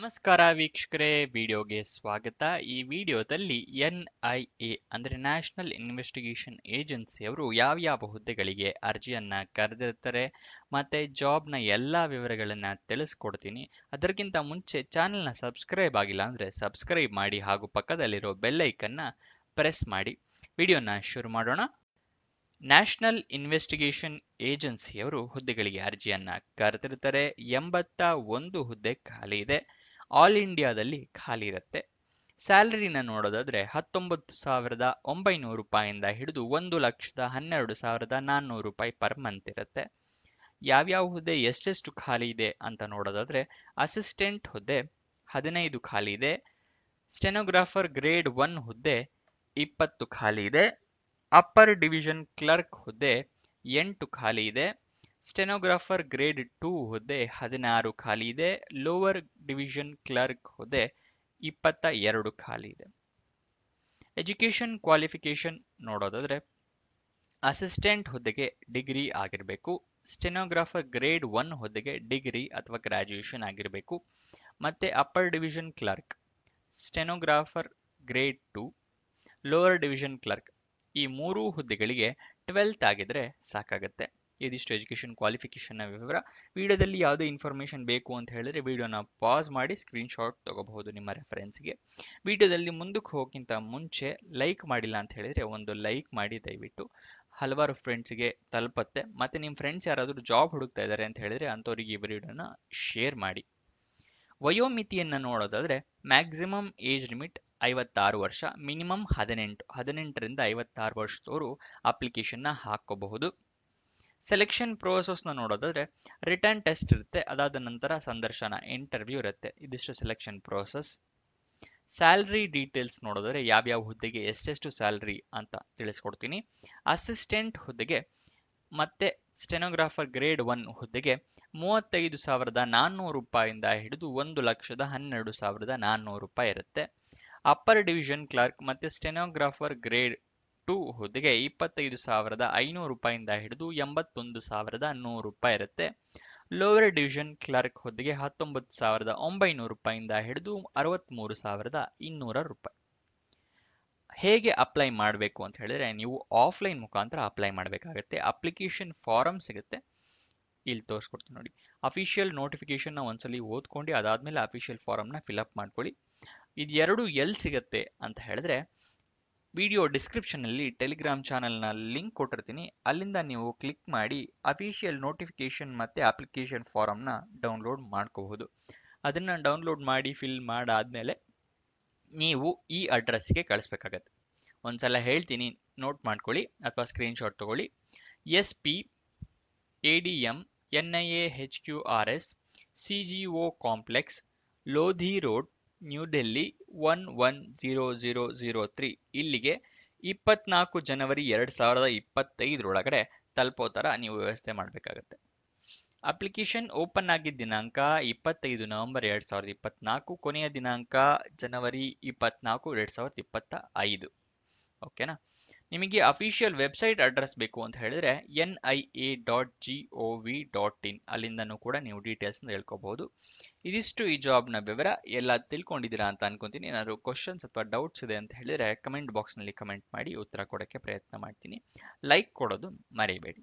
ನಮಸ್ಕಾರ ವೀಕ್ಷಕರೇ, ವಿಡಿಯೋಗೆ ಸ್ವಾಗತ. ಈ ವಿಡಿಯೋದಲ್ಲಿ NIA ಅಂದ್ರೆ ನ್ಯಾಷನಲ್ ಇನ್ವೆಸ್ಟಿಗೇಷನ್ ಏಜೆನ್ಸಿ ಅವರು ಯಾವ ಹುದ್ದೆಗಳಿಗೆ ಅರ್ಜಿಯನ್ನ ಕರೆದಿರ್ತಾರೆ ಮತ್ತೆ ಜಾಬ್ನ ಎಲ್ಲಾ ವಿವರಗಳನ್ನ ತಿಳಿಸ್ಕೊಡ್ತೀನಿ. ಅದಕ್ಕಿಂತ ಮುಂಚೆ ಚಾನೆಲ್ನ ಸಬ್ಸ್ಕ್ರೈಬ್ ಆಗಿಲ್ಲ ಅಂದ್ರೆ ಸಬ್ಸ್ಕ್ರೈಬ್ ಮಾಡಿ ಹಾಗೂ ಪಕ್ಕದಲ್ಲಿರೋ ಬೆಲ್ ಐಕನ್ನ ಪ್ರೆಸ್ ಮಾಡಿ. ವಿಡಿಯೋನ ಶುರು ಮಾಡೋಣ. ನ್ಯಾಷನಲ್ ಇನ್ವೆಸ್ಟಿಗೇಷನ್ ಏಜೆನ್ಸಿಯವರು ಹುದ್ದೆಗಳಿಗೆ ಅರ್ಜಿಯನ್ನ ಕರೆದಿರ್ತಾರೆ. 81 ಹುದ್ದೆ ಖಾಲಿ ಇದೆ. ಆಲ್ ಇಂಡಿಯಾದಲ್ಲಿ ಖಾಲಿ ಇರುತ್ತೆ. ಸ್ಯಾಲರಿನ ನೋಡೋದಾದ್ರೆ 19,900 ರೂಪಾಯಿಂದ ಹಿಡಿದು 1,12,400 ರೂಪಾಯಿ ಪರ್ ಮಂತ್ ಇರುತ್ತೆ. ಯಾವ್ಯಾವ ಹುದ್ದೆ ಎಷ್ಟೆಷ್ಟು ಖಾಲಿ ಇದೆ ಅಂತ ನೋಡೋದಾದ್ರೆ ಅಸಿಸ್ಟೆಂಟ್ ಹುದ್ದೆ 15 ಖಾಲಿ ಇದೆ. ಸ್ಟೆನೋಗ್ರಾಫರ್ ಗ್ರೇಡ್ 1 ಹುದ್ದೆ 20 ಖಾಲಿ ಇದೆ. ಅಪ್ಪರ್ ಡಿವಿಷನ್ ಕ್ಲರ್ಕ್ ಹುದ್ದೆ 8 ಖಾಲಿ ಇದೆ. ಸ್ಟೆನೋಗ್ರಾಫರ್ ಗ್ರೇಡ್ 2 ಹುದ್ದೆ 16 ಖಾಲಿ ಇದೆ. ಲೋವರ್ ಡಿವಿಷನ್ ಕ್ಲರ್ಕ್ ಹುದ್ದೆ 22 ಖಾಲಿ ಇದೆ. ಎಜುಕೇಶನ್ ಕ್ವಾಲಿಫಿಕೇಶನ್ ನೋಡೋದಾದ್ರೆ ಅಸಿಸ್ಟೆಂಟ್ ಹುದ್ದೆಗೆ ಡಿಗ್ರಿ ಆಗಿರಬೇಕು. ಸ್ಟೆನೋಗ್ರಾಫರ್ ಗ್ರೇಡ್ 1 ಹುದ್ದೆಗೆ ಡಿಗ್ರಿ ಅಥವಾ ಗ್ರಾಜ್ಯುಯೇಷನ್ ಆಗಿರಬೇಕು. ಮತ್ತೆ upper division clerk, stenographer grade 2, lower division clerk ಈ ಮೂರೂ ಹುದ್ದೆಗಳಿಗೆ 12th ಆಗಿದ್ರೆ ಸಾಕಾಗತ್ತೆ. ಇದಿಷ್ಟು ಎಜುಕೇಶನ್ ಕ್ವಾಲಿಫಿಕೇಶನ್ ವಿವರ. ವಿಡಿಯೋದಲ್ಲಿ ಯಾವುದೇ ಇನ್ಫಾರ್ಮೇಶನ್ ಬೇಕು ಅಂತ ಹೇಳಿದ್ರೆ ವಿಡಿಯೋನ ಪಾಸ್ ಮಾಡಿ ಸ್ಕ್ರೀನ್ ಶಾಟ್ ತಗೋಬಹುದು ನಿಮ್ಮ ರೆಫರೆನ್ಸ್ಗೆ. ವಿಡಿಯೋದಲ್ಲಿ ಮುಂದಕ್ಕೆ ಹೋಗೋಕ್ಕಿಂತ ಮುಂಚೆ ಲೈಕ್ ಮಾಡಿಲ್ಲ ಅಂತ ಹೇಳಿದ್ರೆ ಒಂದು ಲೈಕ್ ಮಾಡಿ ದಯವಿಟ್ಟು. ಹಲವಾರು ಫ್ರೆಂಡ್ಸ್ಗೆ ತಲುಪತ್ತೆ. ಮತ್ತೆ ನಿಮ್ಮ ಫ್ರೆಂಡ್ಸ್ ಯಾರಾದರೂ ಜಾಬ್ ಹುಡುಕ್ತಾ ಇದ್ದಾರೆ ಅಂತ ಹೇಳಿದ್ರೆ ಅಂಥವ್ರಿಗೆ ಈ ವಿಡಿಯೋನ ಶೇರ್ ಮಾಡಿ. ವಯೋಮಿತಿಯನ್ನ ನೋಡೋದಾದ್ರೆ ಮ್ಯಾಕ್ಸಿಮಮ್ ಏಜ್ ಲಿಮಿಟ್ 56 ವರ್ಷ, ಮಿನಿಮಮ್ 18ರಿಂದ 56 ವರ್ಷದವರು ಅಪ್ಲಿಕೇಶನ್ನ ಹಾಕೋಬಹುದು. ಸೆಲೆಕ್ಷನ್ ಪ್ರೋಸೆಸ್ನ ನೋಡೋದಾದ್ರೆ ರಿಟರ್ನ್ ಟೆಸ್ಟ್ ಇರುತ್ತೆ, ಅದಾದ ನಂತರ ಸಂದರ್ಶನ ಇಂಟರ್ವ್ಯೂ ಇರುತ್ತೆ. ಇದಿಷ್ಟು ಸೆಲೆಕ್ಷನ್ ಪ್ರೋಸೆಸ್. ಸ್ಯಾಲರಿ ಡೀಟೇಲ್ಸ್ ನೋಡೋದಾದ್ರೆ ಯಾವ್ಯಾವ ಹುದ್ದೆಗೆ ಎಷ್ಟೆಷ್ಟು ಸ್ಯಾಲರಿ ಅಂತ ತಿಳಿಸ್ಕೊಡ್ತೀನಿ. ಅಸಿಸ್ಟೆಂಟ್ ಹುದ್ದೆಗೆ ಮತ್ತೆ ಸ್ಟೆನೋಗ್ರಾಫರ್ ಗ್ರೇಡ್ 1 ಹುದ್ದೆಗೆ 35,400 ರೂಪಾಯಿಂದ ಹಿಡಿದು 1,12,400 ರೂಪಾಯಿ ಇರುತ್ತೆ. ಅಪ್ಪರ್ ಡಿವಿಷನ್ ಕ್ಲರ್ಕ್ ಮತ್ತೆ ಸ್ಟೆನೋಗ್ರಾಫರ್ ಗ್ರೇಡ್ 2 ಹುದ್ದೆಗೆ 25,500 ರೂಪಾಯಿಂದ ಹಿಡಿದು 81,100 ರೂಪಾಯಿ ಇರುತ್ತೆ. ಲೋವರ್ ಡಿವಿಷನ್ ಕ್ಲರ್ಕ್ ಹುದ್ದೆಗೆ 19,900 ರೂಪಾಯಿಂದ ಹಿಡಿದು 63,200 ರೂಪಾಯಿ. ಹೇಗೆ ಅಪ್ಲೈ ಮಾಡಬೇಕು ಅಂತ ಹೇಳಿದ್ರೆ ನೀವು ಆಫ್ಲೈನ್ ಮುಖಾಂತರ ಅಪ್ಲೈ ಮಾಡಬೇಕಾಗತ್ತೆ. ಅಪ್ಲಿಕೇಶನ್ ಫಾರಂ ಸಿಗುತ್ತೆ, ಇಲ್ಲಿ ತೋರಿಸ್ಕೊಡ್ತೀನಿ ನೋಡಿ. ಅಫಿಷಿಯಲ್ ನೋಟಿಫಿಕೇಶನ್ ಒಂದ್ಸಲಿ ಓದ್ಕೊಂಡು ಅದಾದ್ಮೇಲೆ ಅಫಿಷಿಯಲ್ ಫಾರಮ್ನ ಫಿಲ್ಅಪ್ ಮಾಡ್ಕೊಳ್ಳಿ. ಇದು ಎರಡು ಎಲ್ಲಿ ಸಿಗುತ್ತೆ ಅಂತ ಹೇಳಿದ್ರೆ ವಿಡಿಯೋ ಡಿಸ್ಕ್ರಿಪ್ಷನ್ ಅಲ್ಲಿ ಟೆಲಿಗ್ರಾಮ್ ಚಾನೆಲ್ನ ಲಿಂಕ್ ಕೊಟ್ಟಿರ್ತೀನಿ, ಅಲ್ಲಿಂದ ನೀವು ಕ್ಲಿಕ್ ಮಾಡಿ ಅಫಿಷಿಯಲ್ ನೋಟಿಫಿಕೇಶನ್ ಮತ್ತೆ ಅಪ್ಲಿಕೇಶನ್ ಫಾರಮ್ನ ಡೌನ್ಲೋಡ್ ಮಾಡ್ಕೋಬಹುದು. ಅದನ್ನ ಡೌನ್ಲೋಡ್ ಮಾಡಿ ಫಿಲ್ ಮಾಡಾದ್ಮೇಲೆ ನೀವು ಈ ಅಡ್ರೆಸ್ಗೆ ಕಳಿಸ್ಬೇಕಾಗತ್ತೆ. ಒಂದ್ಸಲ ಹೇಳ್ತೀನಿ, ನೋಟ್ ಮಾಡ್ಕೊಳ್ಳಿ ಅಥವಾ ಸ್ಕ್ರೀನ್ಶಾಟ್ ತಗೊಳ್ಳಿ. SP ADM NIAHQRS CGO complex, Lodhi road, new Delhi 110003 ಇಲ್ಲಿಗೆ 24 ಜನವರಿ 2025 ಒಳಗಡೆ ತಲುಪೋ ಥರ ನೀವು ವ್ಯವಸ್ಥೆ ಮಾಡಬೇಕಾಗತ್ತೆ. ಅಪ್ಲಿಕೇಶನ್ ಓಪನ್ ಆಗಿದ್ದ ದಿನಾಂಕ 25 ನವೆಂಬರ್ 2024, ಕೊನೆಯ ದಿನಾಂಕ ಜನವರಿ 24, 2025. ಓಕೆನಾ? ನಿಮಗೆ ಅಫಿಷಿಯಲ್ ವೆಬ್ಸೈಟ್ ಅಡ್ರೆಸ್ ಬೇಕು ಅಂತ ಹೇಳಿದ್ರೆ nia.gov.in ಅಲ್ಲಿಂದನೂ ಕೂಡ ನೀವು ಡೀಟೇಲ್ಸ್ನ ಹೇಳ್ಕೋಬಹುದು. ಇದಿಷ್ಟು ಈ ಜಾಬ್ನ ವಿವರ. ಎಲ್ಲ ತಿಳ್ಕೊಂಡಿದ್ದೀರಾ ಅಂತ ಅನ್ಕೊಂತೀನಿ. ಏನಾದ್ರು ಕ್ವಶನ್ಸ್ ಅಥವಾ ಡೌಟ್ಸ್ ಇದೆ ಅಂತ ಹೇಳಿದ್ರೆ ಕಮೆಂಟ್ ಬಾಕ್ಸ್ನಲ್ಲಿ ಕಮೆಂಟ್ ಮಾಡಿ ಉತ್ತರ ಕೊಡೋಕ್ಕೆ ಪ್ರಯತ್ನ ಮಾಡ್ತೀನಿ. ಲೈಕ್ ಕೊಡೋದು ಮರಿಬೇಡಿ.